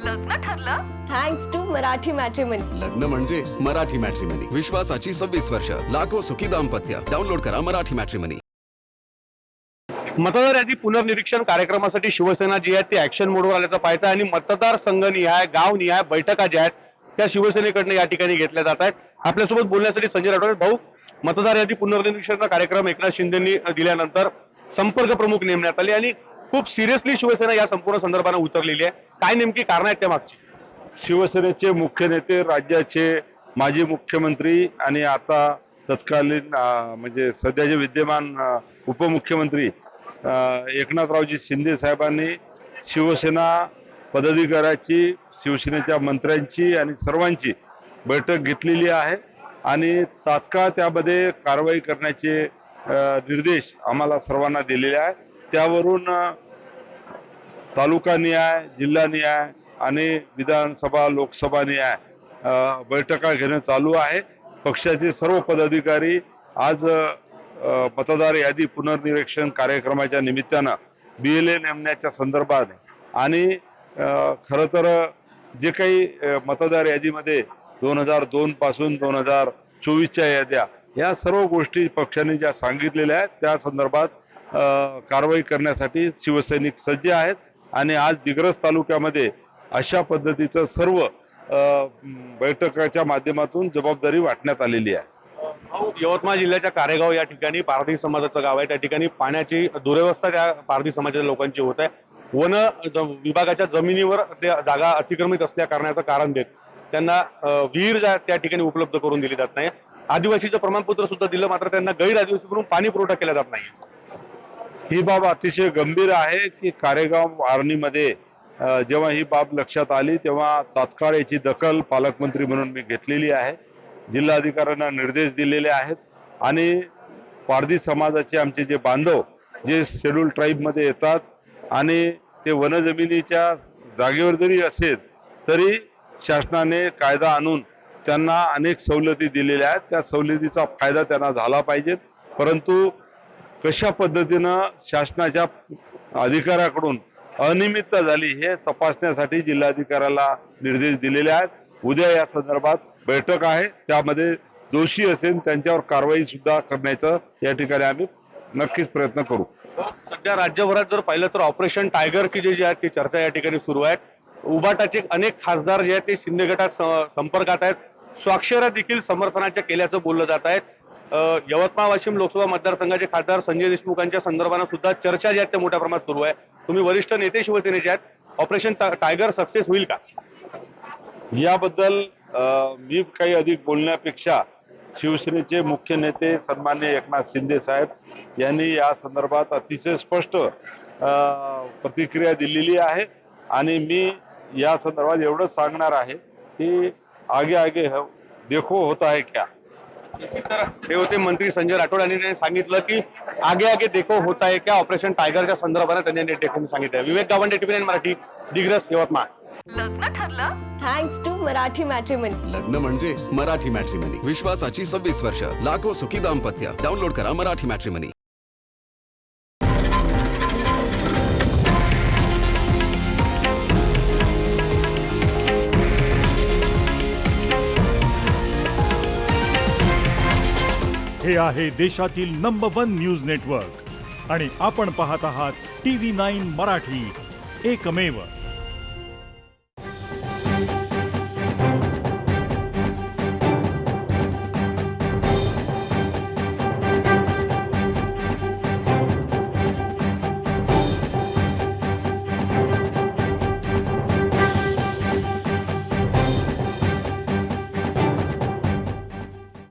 लग्न ठरलं thanks to Marathi matrimony. लग्न म्हणजे मराठी मॅट्रिमनी. विश्वासाची 26 वर्ष. लाखो सुखी दाम्पत्य. डाउनलोड करा मराठी मॅट्रिमनी. मतदार यादी पुनर्निरीक्षण कार्यक्रमासाठी शिवसेना जी आहे ती ऍक्शन मोडवर आल्याचं पाहतं आणि मतदार संघनिहाय गावनिहाय बैठका ज्या आहेत त्या शिवसेनेकडनं या ठिकाणी घेतल्या जात आहेत. आपल्यासोबत बोलण्यासाठी संजय राठोड भाऊ, मतदार यादी पुनर्निरीक्षणचा कार्यक्रम एकनाथ शिंदेंनी दिल्यानंतर संपर्क प्रमुख नेमण्यात आले आणि खूप सिरियसली शिवसेना या संपूर्ण संदर्भाने उतरलेली आहे. काय नेमकी कारण आहेत त्या मागची? शिवसेनेचे मुख्य नेते, राज्याचे माजी मुख्यमंत्री आणि आता तत्कालीन म्हणजे सध्याचे विद्यमान उपमुख्यमंत्री एकनाथरावजी शिंदे साहेबांनी शिवसेना पदाधिकाऱ्याची, शिवसेनेच्या मंत्र्यांची आणि सर्वांची बैठक घेतलेली आहे आणि तात्काळ त्यामध्ये कारवाई करण्याचे निर्देश आम्हाला सर्वांना दिलेले आहे. त्यावरून तालुका निहाय, जिल्हा निहाय आणि विधानसभा, लोकसभा निहाय बैठका घेणं चालू आहे. पक्षाचे सर्व पदाधिकारी आज मतदार यादी पुनर्निरीक्षण कार्यक्रमाच्या निमित्तानं BLA नेमण्याच्या संदर्भात आणि खरं तर जे काही मतदार यादीमध्ये 2002 पासून 2024च्या याद्या, या सर्व गोष्टी पक्षाने ज्या सांगितलेल्या आहेत त्या संदर्भात कारवाई करण्यासाठी शिवसैनिक सज्ज आहेत आणि आज दिग्रस तालुक्यामध्ये अशा पद्धतीचं सर्व बैठकाच्या माध्यमातून जबाबदारी वाटण्यात आलेली आहे. यवतमाळ जिल्ह्याच्या कारेगाव या ठिकाणी पारधी समाजाचं गाव आहे. त्या ठिकाणी पाण्याची दुरवस्था त्या पारधी समाजाच्या लोकांची होत आहे. वन विभागाच्या जमिनीवर त्या जागा अतिक्रमित असल्या कारणाचं कारण देत त्यांना विहीर त्या ठिकाणी उपलब्ध करून दिली जात नाही. आदिवासीचं प्रमाणपत्र सुद्धा दिलं, मात्र त्यांना गैर आदिवासी करून पाणी पुरवठा केला जात नाही. ही बाब अतिशय गंभीर आहे की कारेगाव आर्णीमध्ये जेव्हा ही बाब लक्षात आली तेव्हा तात्काळ याची दखल पालकमंत्री म्हणून मी घेतलेली आहे. जिल्हाधिकाऱ्यांना निर्देश दिलेले आहेत आणि पारधी समाजाचे आमचे जे बांधव जे शेड्यूल ट्राईबमध्ये येतात आणि ते वनजमिनीच्या जागेवर जरी असेल तरी शासनाने कायदा आणून त्यांना अनेक सवलती दिलेल्या आहेत. त्या सवलतीचा फायदा त्यांना झाला पाहिजे. परंतु कशा पद्धतीनं शासनाच्या अधिकाऱ्याकडून अनियमितता झाली हे तपासण्यासाठी जिल्हाधिकाऱ्याला निर्देश दिलेले आहेत. उद्या या संदर्भात बैठक आहे, त्यामध्ये दोषी असेल त्यांच्यावर कारवाई सुद्धा करण्याचं या ठिकाणी आम्ही नक्कीच प्रयत्न करू. सध्या राज्यभरात जर पाहिलं तर ऑपरेशन टायगरची जी आहे ती चर्चा या ठिकाणी सुरू आहे. उबाटाचे अनेक खासदार जे आहेत ते शिंदे गटात संपर्कात आहेत. स्वाक्षऱ्या देखील समर्थनाच्या केल्याचं बोललं जात आहे. यवतमाळ वाशिम लोकसभा मतदारसंघाचे खासदार संजय देशमुखांच्या संदर्भानं सुद्धा चर्चा ज्या आहेत त्या मोठ्या प्रमाणात सुरू आहे. तुम्ही वरिष्ठ नेते शिवसेनेचे आहेत, ऑपरेशन टायगर सक्सेस होईल का? याबद्दल मी काही अधिक बोलण्यापेक्षा शिवसेनेचे मुख्य नेते सन्माननीय एकनाथ शिंदे साहेब यांनी या संदर्भात अतिशय स्पष्ट प्रतिक्रिया दिलेली आहे आणि मी या संदर्भात एवढंच सांगणार आहे की आगे आगे देखो होता है क्या. इसी तरह हे होते मंत्री संजय राठोड यांनी सांगितलं की आगे आगे देखो होता है क्या ऑपरेशन टायगरच्या संदर्भाने त्यांनी देखील सांगितलं. विवेक गावंडे, TV9 मराठी, दिग्रस, यवतमाळ. लग्न ठरलं थँक्स टू मराठी मॅट्रिमनी. लग्न म्हणजे मराठी मॅट्रिमनी. विश्वासाची 26 वर्ष. लाखो सुखी दाम्पत्य. डाउनलोड करा मराठी मॅट्रिमनी. हे आहे देशातील नंबर 1 न्यूज नेटवर्क आणि आपण पाहत आहात TV9 मराठी, एकमेव.